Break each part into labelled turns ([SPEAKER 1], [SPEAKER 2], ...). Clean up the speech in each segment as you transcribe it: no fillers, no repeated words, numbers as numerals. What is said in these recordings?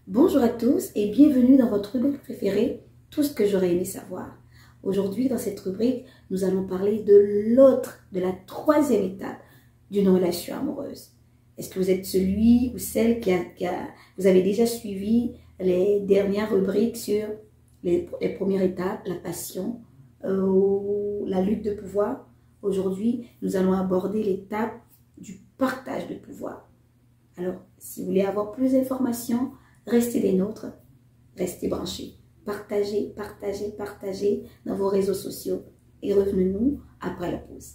[SPEAKER 1] Bonjour à tous et bienvenue dans votre rubrique préférée, tout ce que j'aurais aimé savoir. Aujourd'hui, dans cette rubrique, nous allons parler de la troisième étape d'une relation amoureuse. Est-ce que vous êtes celui ou celle vous avez déjà suivi les dernières rubriques sur les premières étapes, la passion, ou la lutte de pouvoir? Aujourd'hui, nous allons aborder l'étape du partage de pouvoir. Alors, si vous voulez avoir plus d'informations, restez des nôtres, restez branchés. Partagez, partagez, partagez dans vos réseaux sociaux et revenez-nous après la pause.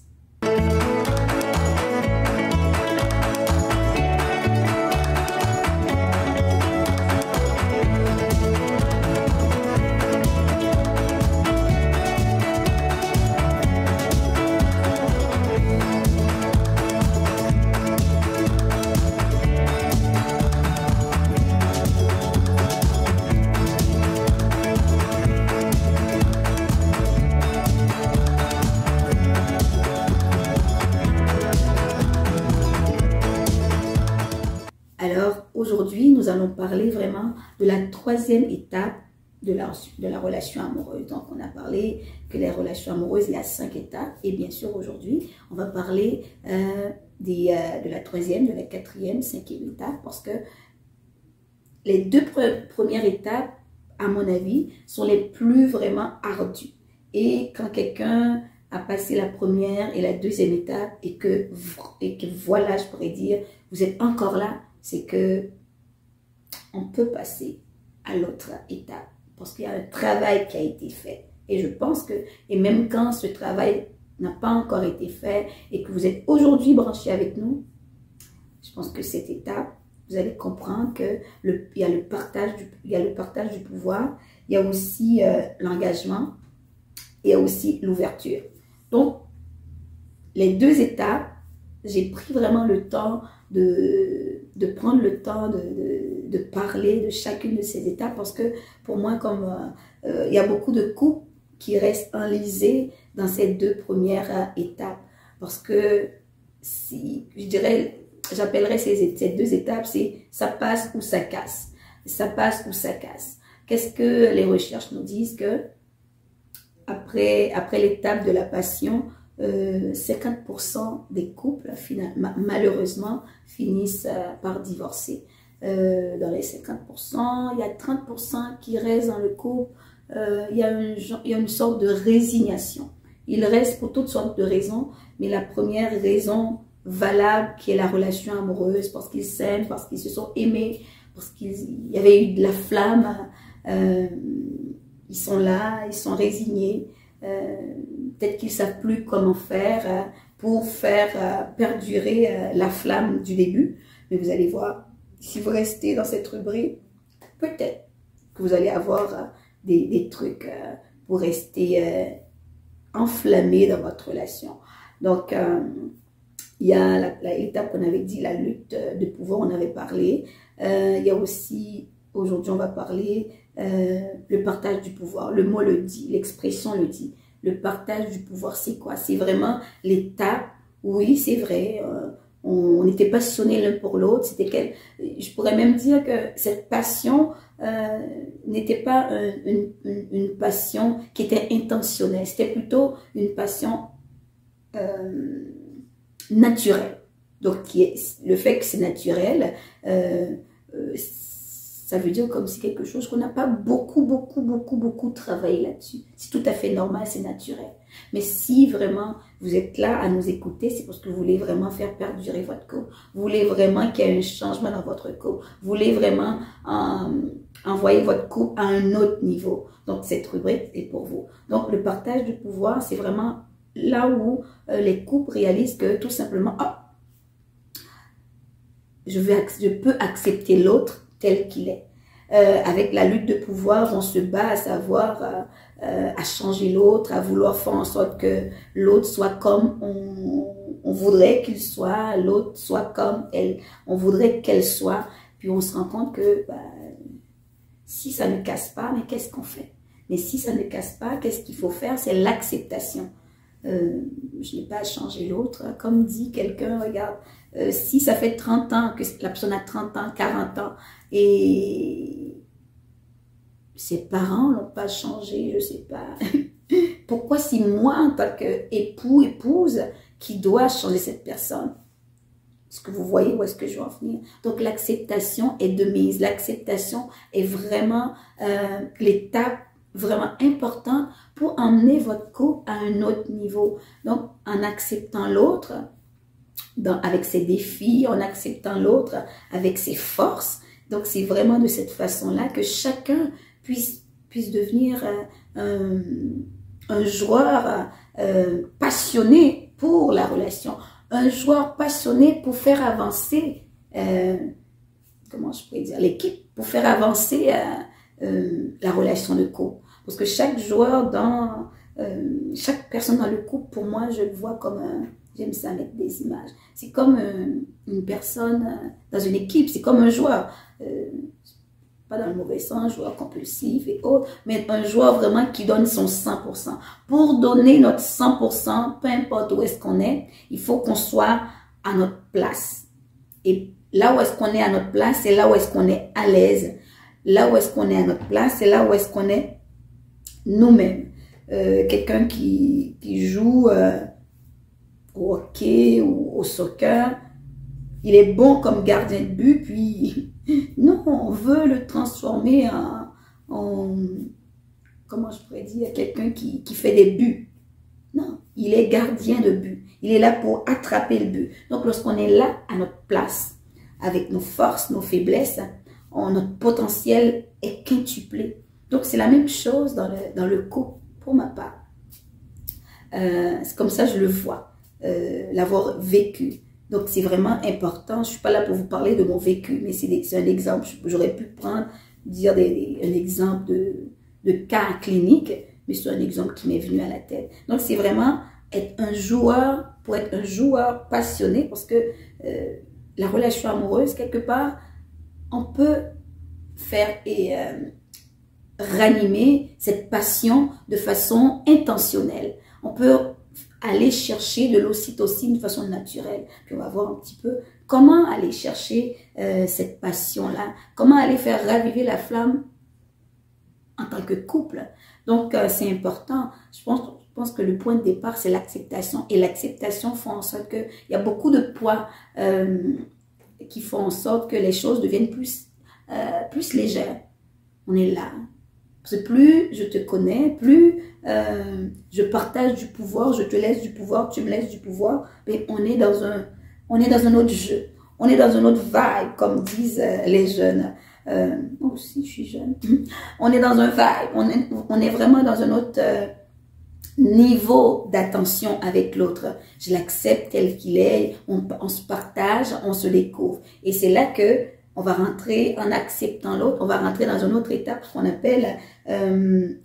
[SPEAKER 1] Alors, aujourd'hui, nous allons parler vraiment de la troisième étape de la relation amoureuse. Donc, on a parlé que les relations amoureuses, il y a 5 étapes. Et bien sûr, aujourd'hui, on va parler de la troisième, de la quatrième, cinquième étape. Parce que les deux premières étapes, à mon avis, sont les plus vraiment ardues. Et quand quelqu'un a passé la première et la deuxième étape et que voilà, je pourrais dire, vous êtes encore là, c'est que on peut passer à l'autre étape parce qu'il y a un travail qui a été fait. Et je pense que, et même quand ce travail n'a pas encore été fait et que vous êtes aujourd'hui branché avec nous, je pense que cette étape, vous allez comprendre que il y a le partage du pouvoir, il y a aussi l'engagement, il y a aussi l'ouverture. Donc, les deux étapes, j'ai pris vraiment le temps de prendre le temps de parler de chacune de ces étapes parce que pour moi, comme il y a beaucoup de couples qui restent enlisés dans ces deux premières étapes parce que je dirais, j'appellerais ces deux étapes, c'est ça passe ou ça casse. Ça passe ou ça casse. Qu'est-ce que les recherches nous disent? Que après l'étape de la passion, 50% des couples, finalement, malheureusement, finissent par divorcer. Dans les 50%, il y a 30% qui restent dans le couple. Il y a une sorte de résignation. Ils restent pour toutes sortes de raisons, mais la première raison valable qui est la relation amoureuse, parce qu'ils s'aiment, parce qu'ils se sont aimés, parce qu'il y avait eu de la flamme, ils sont là, ils sont résignés. Peut-être qu'ils ne savent plus comment faire pour faire perdurer la flamme du début. Mais vous allez voir, si vous restez dans cette rubrique, peut-être que vous allez avoir des trucs pour rester enflammé dans votre relation. Donc, il y a l'étape qu'on avait dit, la lutte de pouvoir, on avait parlé. Il y a aussi, aujourd'hui, on va parler le partage du pouvoir. Le mot le dit, l'expression le dit. Le partage du pouvoir, c'est quoi? C'est vraiment l'étape, oui, c'est vrai, on était passionnés l'un pour l'autre. Je pourrais même dire que cette passion n'était pas une passion qui était intentionnelle. C'était plutôt une passion naturelle. Donc, le fait que c'est naturel, ça veut dire comme si quelque chose qu'on n'a pas beaucoup travaillé là-dessus. C'est tout à fait normal, c'est naturel. Mais si vraiment vous êtes là à nous écouter, c'est parce que vous voulez vraiment faire perdurer votre couple. Vous voulez vraiment qu'il y ait un changement dans votre couple. Vous voulez vraiment envoyer votre couple à un autre niveau. Donc, cette rubrique est pour vous. Donc, le partage du pouvoir, c'est vraiment là où les couples réalisent que tout simplement, je peux accepter l'autre tel qu'il est. Avec la lutte de pouvoir, on se bat à savoir, à changer l'autre, à vouloir faire en sorte que l'autre soit comme on voudrait qu'il soit, l'autre soit comme on voudrait qu'elle soit. Puis on se rend compte que si ça ne casse pas, mais qu'est-ce qu'on fait? Mais si ça ne casse pas, qu'est-ce qu'il faut faire? C'est l'acceptation. Je n'ai pas à changer l'autre. Comme dit quelqu'un, regarde, si ça fait 30 ans, que la personne a 30 ans, 40 ans, et ses parents n'ont pas changé, je ne sais pas. Pourquoi si moi, en tant qu'époux, épouse, qui doit changer cette personne? Est-ce que vous voyez où est-ce que je veux en venir? Donc, l'acceptation est de mise. L'acceptation est vraiment l'étape vraiment importante pour emmener votre couple à un autre niveau. Donc, en acceptant l'autre, avec ses défis, en acceptant l'autre avec ses forces. Donc, c'est vraiment de cette façon-là que chacun puisse devenir un joueur passionné pour la relation, un joueur passionné pour faire avancer, comment je pourrais dire, l'équipe, pour faire avancer la relation de couple. Parce que chaque joueur chaque personne dans le couple, pour moi, je le vois comme j'aime ça mettre des images. C'est comme une personne dans une équipe, c'est comme un joueur. Pas dans le mauvais sens, un joueur compulsif et autres, mais un joueur vraiment qui donne son 100%. Pour donner notre 100%, peu importe où est-ce qu'on est, il faut qu'on soit à notre place. Et là où est-ce qu'on est à notre place, c'est là où est-ce qu'on est à l'aise. Là où est-ce qu'on est à notre place, c'est là où est-ce qu'on est nous-mêmes. Quelqu'un qui joue au hockey ou au soccer, il est bon comme gardien de but, puis non, on veut le transformer en comment je pourrais dire, quelqu'un qui fait des buts. Non, il est gardien de but. Il est là pour attraper le but. Donc, lorsqu'on est là à notre place, avec nos forces, nos faiblesses, notre potentiel est quintuplé. Donc, c'est la même chose dans le couple, pour ma part. C'est comme ça que je le vois, l'avoir vécu. Donc, c'est vraiment important. Je ne suis pas là pour vous parler de mon vécu, mais c'est un exemple. J'aurais pu dire un exemple de cas clinique, mais c'est un exemple qui m'est venu à la tête. Donc, c'est vraiment être un joueur, pour être un joueur passionné, parce que la relation amoureuse, quelque part, on peut faire ranimer cette passion de façon intentionnelle. On peut aller chercher de l'ocytocine de façon naturelle. Puis on va voir un petit peu comment aller chercher cette passion-là, comment aller faire raviver la flamme en tant que couple. Donc, c'est important. Je pense que le point de départ, c'est l'acceptation. Et l'acceptation fait en sorte qu'il y a beaucoup de poids qui font en sorte que les choses deviennent plus légères. On est là. Parce que plus je te connais, plus je partage du pouvoir, je te laisse du pouvoir, tu me laisses du pouvoir, mais on est dans un autre jeu. On est dans une autre vibe, comme disent les jeunes. Moi aussi, je suis jeune. On est dans un vibe. On est vraiment dans un autre niveau d'attention avec l'autre. Je l'accepte tel qu'il est. On se partage, on se découvre. Et c'est là que on va rentrer en acceptant l'autre. On va rentrer dans une autre étape, ce qu'on appelle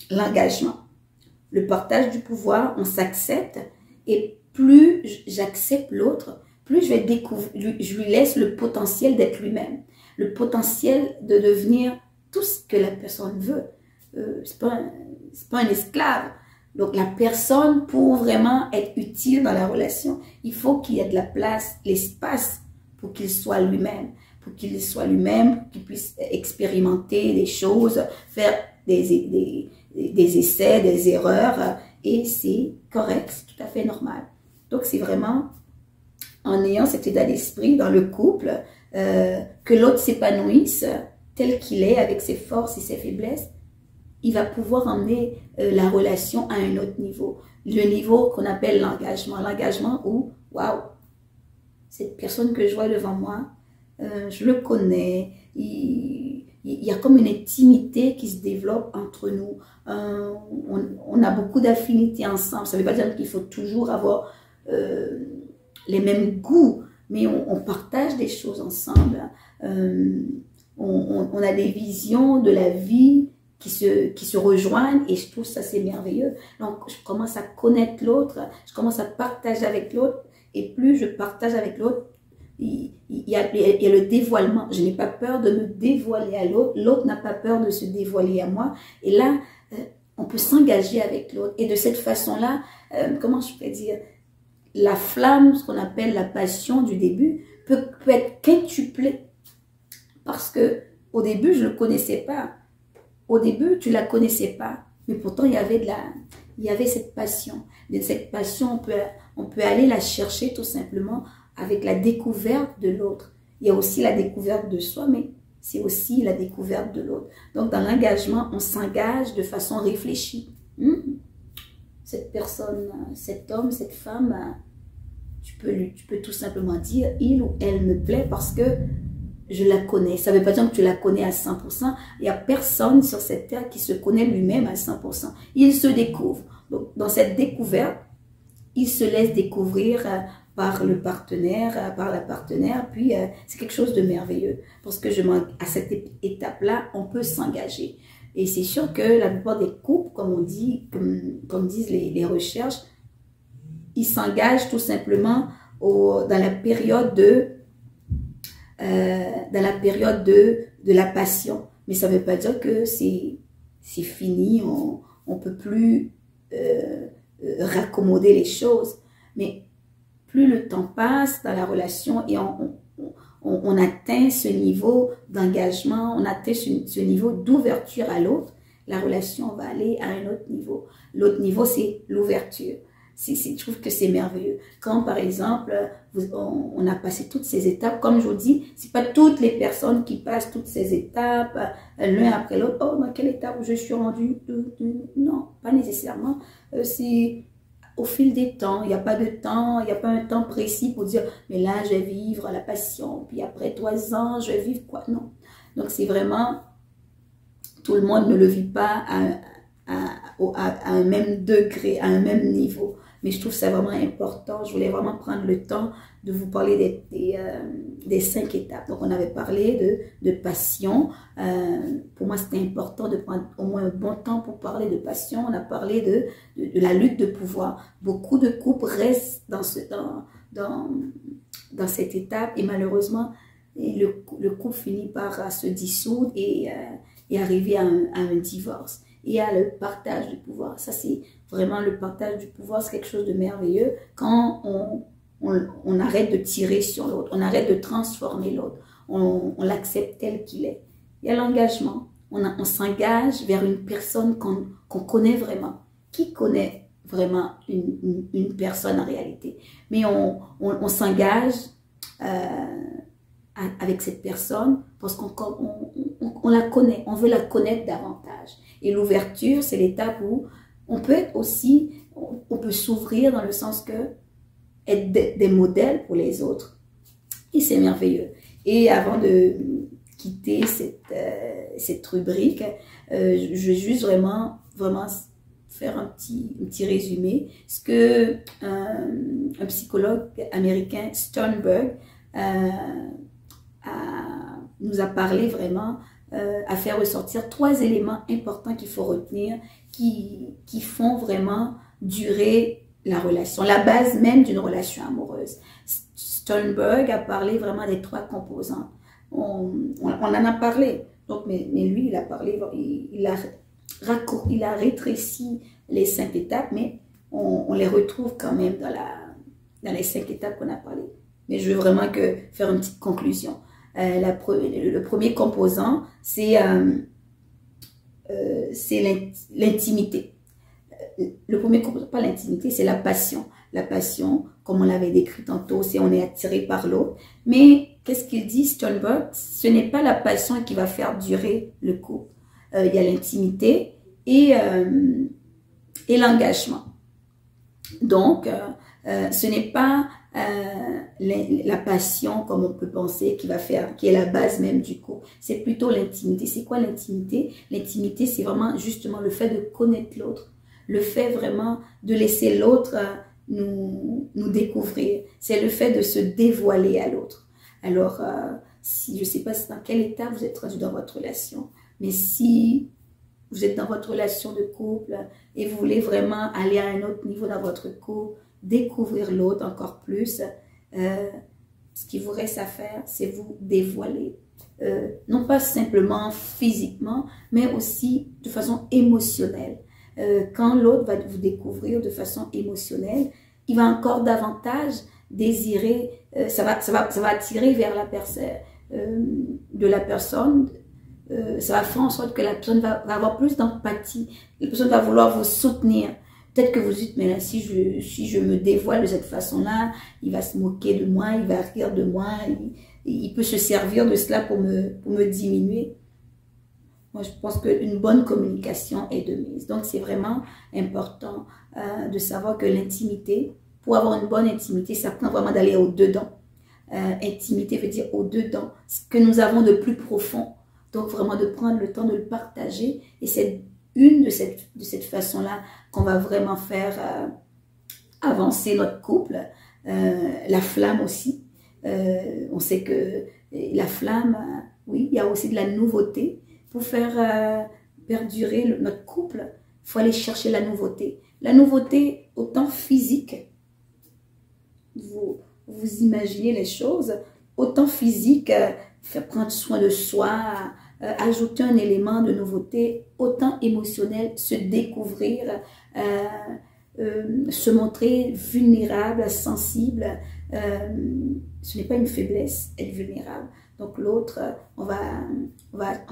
[SPEAKER 1] l'engagement. Le partage du pouvoir, on s'accepte. Et plus j'accepte l'autre, plus je vais découvrir, je lui laisse le potentiel d'être lui-même. Le potentiel de devenir tout ce que la personne veut. C'est pas un esclave. Donc, la personne, pour vraiment être utile dans la relation, il faut qu'il y ait de la place, l'espace pour qu'il soit lui-même. Pour qu'il soit lui-même, qu'il puisse expérimenter des choses, faire des essais, des erreurs. Et c'est correct, c'est tout à fait normal. Donc, c'est vraiment en ayant cet état d'esprit dans le couple, que l'autre s'épanouisse tel qu'il est, avec ses forces et ses faiblesses, il va pouvoir emmener la relation à un autre niveau. Le niveau qu'on appelle l'engagement. L'engagement où, waouh, cette personne que je vois devant moi, je le connais, il y a comme une intimité qui se développe entre nous. On a beaucoup d'affinités ensemble. Ça ne veut pas dire qu'il faut toujours avoir les mêmes goûts, mais on partage des choses ensemble. On a des visions de la vie qui se rejoignent et je trouve ça c'est merveilleux. Donc, je commence à connaître l'autre, je commence à partager avec l'autre et plus je partage avec l'autre, il y a le dévoilement. Je n'ai pas peur de me dévoiler à l'autre, l'autre n'a pas peur de se dévoiler à moi et là, on peut s'engager avec l'autre et de cette façon-là, comment je peux dire, la flamme, ce qu'on appelle la passion du début, peut être quintuplée parce que au début, je ne le connaissais pas. au début, tu la connaissais pas, mais pourtant il y avait cette passion. De cette passion, on peut aller la chercher tout simplement avec la découverte de l'autre. Il y a aussi la découverte de soi, mais c'est aussi la découverte de l'autre. Donc, dans l'engagement, on s'engage de façon réfléchie. Cette personne, cet homme, cette femme, tu peux tout simplement dire, il ou elle me plaît parce que je la connais. Ça ne veut pas dire que tu la connais à 100%. Il n'y a personne sur cette terre qui se connaît lui-même à 100%. Il se découvre. Donc, dans cette découverte, il se laisse découvrir par le partenaire, par la partenaire, puis c'est quelque chose de merveilleux. Parce que à cette étape-là, on peut s'engager. Et c'est sûr que la plupart des couples, comme on dit, comme disent les recherches, ils s'engagent tout simplement dans la période de la passion. Mais ça ne veut pas dire que c'est fini, on ne peut plus raccommoder les choses. Mais plus le temps passe dans la relation et on atteint ce niveau d'engagement, on atteint ce niveau d'ouverture à l'autre, la relation va aller à un autre niveau. L'autre niveau, c'est l'ouverture. Je trouve que c'est merveilleux. Quand, par exemple, on a passé toutes ces étapes, comme je vous dis, c'est pas toutes les personnes qui passent toutes ces étapes, l'un après l'autre. Oh, dans quelle étape je suis rendue? Non, pas nécessairement. C'est au fil des temps. Il n'y a pas de temps, il n'y a pas un temps précis pour dire, mais là, je vais vivre la passion, puis après 3 ans, je vais vivre quoi? Non. Donc, c'est vraiment, tout le monde ne le vit pas à un même degré, à un même niveau. Mais je trouve ça vraiment important. Je voulais vraiment prendre le temps de vous parler des 5 étapes. Donc, on avait parlé de passion. Pour moi, c'était important de prendre au moins un bon temps pour parler de passion. On a parlé de la lutte de pouvoir. Beaucoup de couples restent dans cette étape et malheureusement, le couple finit par se dissoudre et arriver à un divorce. Et à le partage du pouvoir. Ça, c'est vraiment le partage du pouvoir, c'est quelque chose de merveilleux quand on arrête de tirer sur l'autre, on arrête de transformer l'autre, on l'accepte tel qu'il est. Il y a l'engagement, on s'engage vers une personne qu'on connaît vraiment. Qui connaît vraiment une personne en réalité? Mais on s'engage avec cette personne parce qu'on la connaît, on veut la connaître davantage. Et l'ouverture, c'est l'étape où on peut être aussi, on peut s'ouvrir dans le sens que être des modèles pour les autres. Et c'est merveilleux. Et avant de quitter cette rubrique, je vais juste vraiment faire un petit résumé. Ce que un psychologue américain, Sternberg, nous a parlé vraiment, à faire ressortir 3 éléments importants qu'il faut retenir, qui font vraiment durer la relation, la base même d'une relation amoureuse. Sternberg a parlé vraiment des 3 composantes. On en a parlé, donc, mais lui, il a parlé, il a rétréci les 5 étapes, mais on les retrouve quand même dans les 5 étapes qu'on a parlé. Mais je veux vraiment faire une petite conclusion. Le premier composant, c'est l'intimité. Le premier composant, pas l'intimité, c'est la passion. La passion, comme on l'avait décrit tantôt, c'est on est attiré par l'autre. Mais qu'est-ce qu'il dit, Sternberg? Ce n'est pas la passion qui va faire durer le couple. Il y a l'intimité et l'engagement. Donc, ce n'est pas la passion, comme on peut penser, qui est la base même du couple. C'est plutôt l'intimité. C'est quoi l'intimité? L'intimité, c'est vraiment justement le fait de connaître l'autre. Le fait vraiment de laisser l'autre nous découvrir. C'est le fait de se dévoiler à l'autre. Alors, je ne sais pas dans quel état vous êtes rendu dans votre relation, mais si vous êtes dans votre relation de couple et vous voulez vraiment aller à un autre niveau dans votre couple, découvrir l'autre encore plus, ce qui vous reste à faire, c'est vous dévoiler. Non pas simplement physiquement, mais aussi de façon émotionnelle. Quand l'autre va vous découvrir de façon émotionnelle, il va encore davantage désirer, ça va attirer vers de la personne ça va faire en sorte que la personne va avoir plus d'empathie. La personne va vouloir vous soutenir. Peut-être que vous dites, mais là, si je me dévoile de cette façon-là, il va se moquer de moi, il va rire de moi, il peut se servir de cela pour me diminuer. Moi, je pense qu'une bonne communication est de mise. Donc, c'est vraiment important de savoir que l'intimité, pour avoir une bonne intimité, ça prend vraiment d'aller au-dedans. Intimité veut dire au-dedans, ce que nous avons de plus profond. Donc, vraiment de prendre le temps de le partager. Et c'est une de cette façon-là qu'on va vraiment faire avancer notre couple. La flamme aussi. On sait que la flamme, oui, il y a aussi de la nouveauté. Pour faire perdurer notre couple, il faut aller chercher la nouveauté. La nouveauté, autant physique, vous imaginez les choses, autant physique, faire prendre soin de soi, ajouter un élément de nouveauté, autant émotionnel, se découvrir, se montrer vulnérable, sensible. Ce n'est pas une faiblesse, être vulnérable. Donc l'autre, on va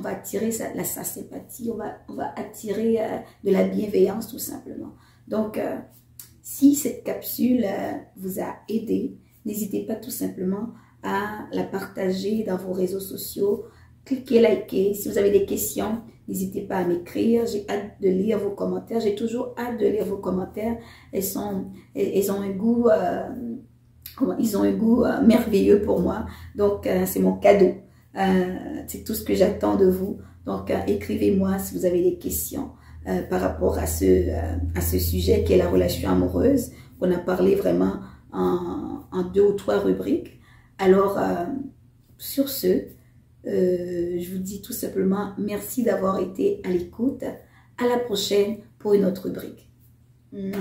[SPEAKER 1] attirer sa sympathie, on va attirer de la bienveillance tout simplement. Donc, si cette capsule vous a aidé, n'hésitez pas tout simplement à la partager dans vos réseaux sociaux. Cliquez, likez. Si vous avez des questions, n'hésitez pas à m'écrire. J'ai hâte de lire vos commentaires. J'ai toujours hâte de lire vos commentaires. Elles ont un goût... ils ont un goût merveilleux pour moi. Donc, c'est mon cadeau. C'est tout ce que j'attends de vous. Donc, écrivez-moi si vous avez des questions par rapport à ce sujet qui est la relation amoureuse. On a parlé vraiment en 2 ou 3 rubriques. Alors, sur ce, je vous dis tout simplement merci d'avoir été à l'écoute. À la prochaine pour une autre rubrique. Mouah.